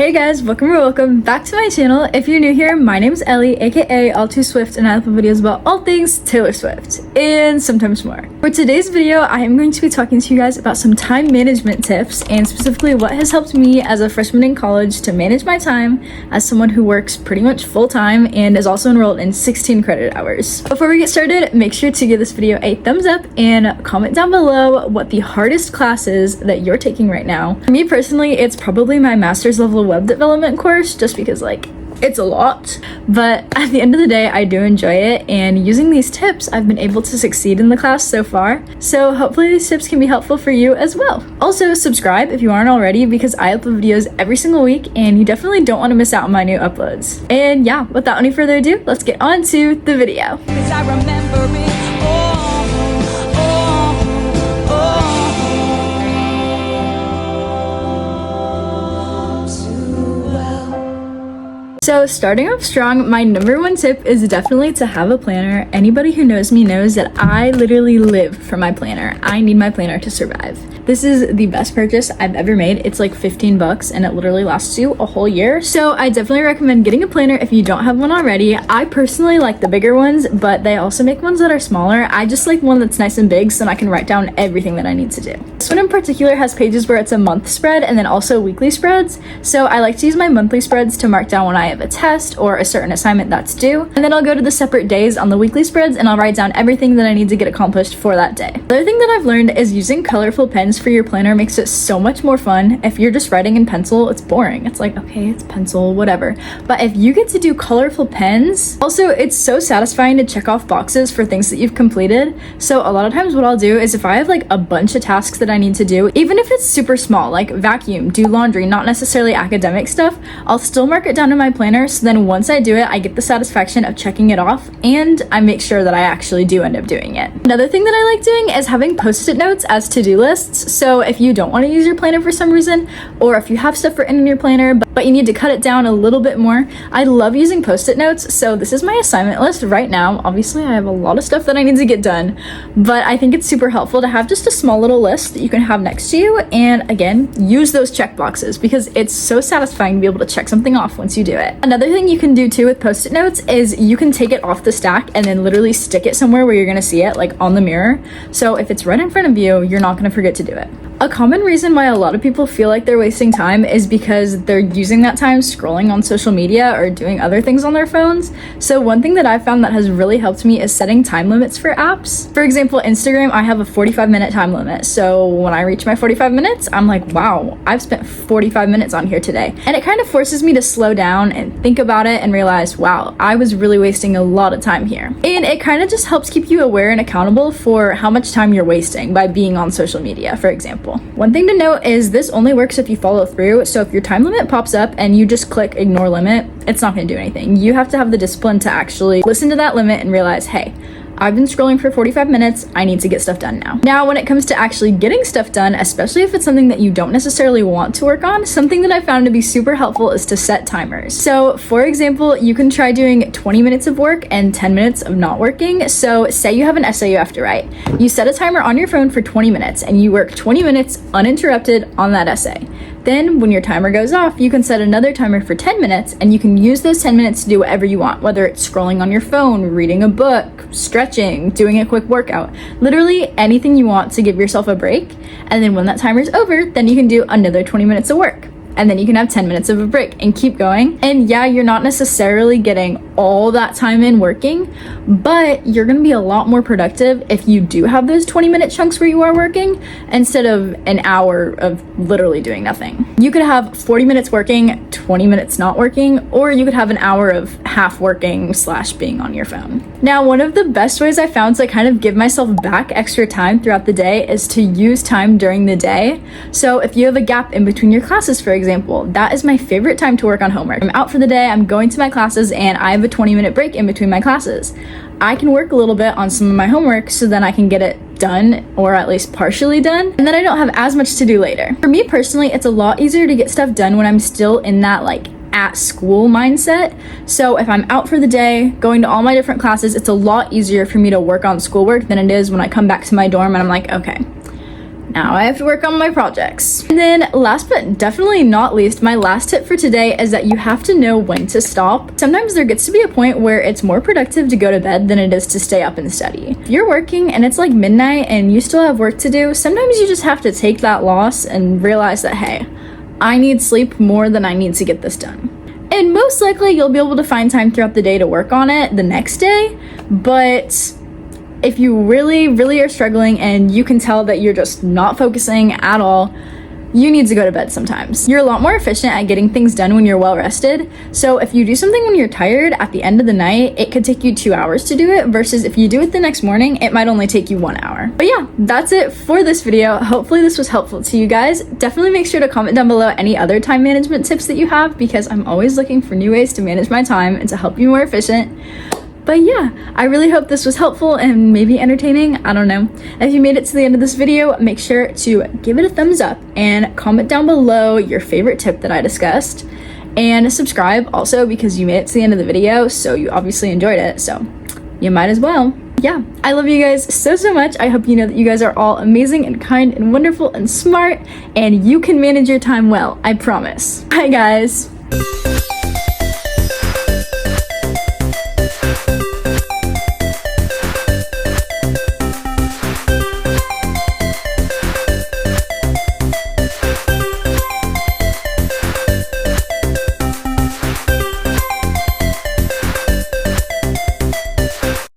Hey guys, welcome back to my channel. If you're new here, my name is Ellie, aka All Too Swift, and I upload videos about all things Taylor Swift and sometimes more. For today's video, I am going to be talking to you guys about some time management tips and specifically what has helped me as a freshman in college to manage my time as someone who works pretty much full-time and is also enrolled in 16 credit hours. Before we get started, make sure to give this video a thumbs up and comment down below what the hardest class is that you're taking right now. For me personally, it's probably my master's level web development course, just because it's a lot, but at the end of the day I do enjoy it, and using these tips I've been able to succeed in the class so far, so hopefully these tips can be helpful for you as well. Also subscribe if you aren't already, because I upload videos every single week and you definitely don't want to miss out on my new uploads. And yeah, without any further ado, let's get on to the video. 'Cause I remember it. So starting off strong, my number one tip is definitely to have a planner. Anybody who knows me knows that I literally live for my planner. I need my planner to survive. This is the best purchase I've ever made. It's like 15 bucks and it literally lasts you a whole year. So I definitely recommend getting a planner if you don't have one already. I personally like the bigger ones, but they also make ones that are smaller. I just like one that's nice and big so then I can write down everything that I need to do. This one in particular has pages where it's a month spread and then also weekly spreads. So I like to use my monthly spreads to mark down when I have a test or a certain assignment that's due, and then I'll go to the separate days on the weekly spreads and I'll write down everything that I need to get accomplished for that day. The other thing that I've learned is using colorful pens for your planner makes it so much more fun. If you're just writing in pencil, it's boring. It's like, okay, it's pencil, whatever. But if you get to do colorful pens, also it's so satisfying to check off boxes for things that you've completed. So a lot of times what I'll do is if I have like a bunch of tasks that I need to do, even if it's super small, like vacuum, do laundry, not necessarily academic stuff, I'll still mark it down in my planner. So then once I do it, I get the satisfaction of checking it off and I make sure that I actually do end up doing it. Another thing that I like doing is having post-it notes as to-do lists. So if you don't want to use your planner for some reason, or if you have stuff written in your planner, but you need to cut it down a little bit more, I love using post-it notes. So this is my assignment list right now. Obviously I have a lot of stuff that I need to get done, but I think it's super helpful to have just a small little list that you can have next to you. And again, use those check boxes because it's so satisfying to be able to check something off once you do it. Another thing you can do too with post-it notes is you can take it off the stack and then literally stick it somewhere where you're gonna see it, like on the mirror. So if it's right in front of you, you're not gonna forget to do it. A common reason why a lot of people feel like they're wasting time is because they're using that time scrolling on social media or doing other things on their phones. So one thing that I found that has really helped me is setting time limits for apps. For example, Instagram, I have a 45-minute time limit. So when I reach my 45 minutes, I'm like, wow, I've spent 45 minutes on here today. And it kind of forces me to slow down and think about it and realize, wow, I was really wasting a lot of time here. And it kind of just helps keep you aware and accountable for how much time you're wasting by being on social media, for example. One thing to note is this only works if you follow through. So if your time limit pops up and you just click ignore limit, it's not going to do anything. You have to have the discipline to actually listen to that limit and realize, hey, I've been scrolling for 45 minutes, I need to get stuff done now. Now, when it comes to actually getting stuff done, especially if it's something that you don't necessarily want to work on, something that I found to be super helpful is to set timers. So for example, you can try doing 20 minutes of work and 10 minutes of not working. So say you have an essay you have to write. You set a timer on your phone for 20 minutes and you work 20 minutes uninterrupted on that essay. Then when your timer goes off, you can set another timer for 10 minutes and you can use those 10 minutes to do whatever you want, whether it's scrolling on your phone, reading a book, stretching, doing a quick workout, literally anything you want to give yourself a break. And then when that timer's over, then you can do another 20 minutes of work. And then you can have 10 minutes of a break and keep going. And yeah, you're not necessarily getting all that time in working, but you're gonna be a lot more productive if you do have those 20-minute chunks where you are working instead of an hour of literally doing nothing. You could have 40 minutes working, 20 minutes not working, or you could have an hour of half working / being on your phone. Now, one of the best ways I found to kind of give myself back extra time throughout the day is to use time during the day. So if you have a gap in between your classes, for example, that is my favorite time to work on homework. I'm out for the day, I'm going to my classes, and I have a 20-minute break in between my classes. I can work a little bit on some of my homework so then I can get it done, or at least partially done, and then I don't have as much to do later. For me personally, it's a lot easier to get stuff done when I'm still in that at school mindset. So if I'm out for the day, going to all my different classes, it's a lot easier for me to work on schoolwork than it is when I come back to my dorm and I'm like, okay, now I have to work on my projects. And then last but definitely not least, my last tip for today is that you have to know when to stop. Sometimes there gets to be a point where it's more productive to go to bed than it is to stay up and study. If you're working and it's like midnight and you still have work to do, sometimes you just have to take that loss and realize that, hey, I need sleep more than I need to get this done. And most likely you'll be able to find time throughout the day to work on it the next day, but if you really are struggling and you can tell that you're just not focusing at all, you need to go to bed sometimes. You're a lot more efficient at getting things done when you're well rested. So if you do something when you're tired at the end of the night, it could take you 2 hours to do it, versus if you do it the next morning, it might only take you 1 hour. But yeah, that's it for this video. Hopefully this was helpful to you guys. Definitely make sure to comment down below any other time management tips that you have, because I'm always looking for new ways to manage my time and to help you more efficient. But yeah, I really hope this was helpful and maybe entertaining. I don't know. If you made it to the end of this video, make sure to give it a thumbs up and comment down below your favorite tip that I discussed. And subscribe also, because you made it to the end of the video, so you obviously enjoyed it, so you might as well. Yeah, I love you guys so much. I hope you know that you guys are all amazing and kind and wonderful and smart, and you can manage your time well, I promise. Bye guys.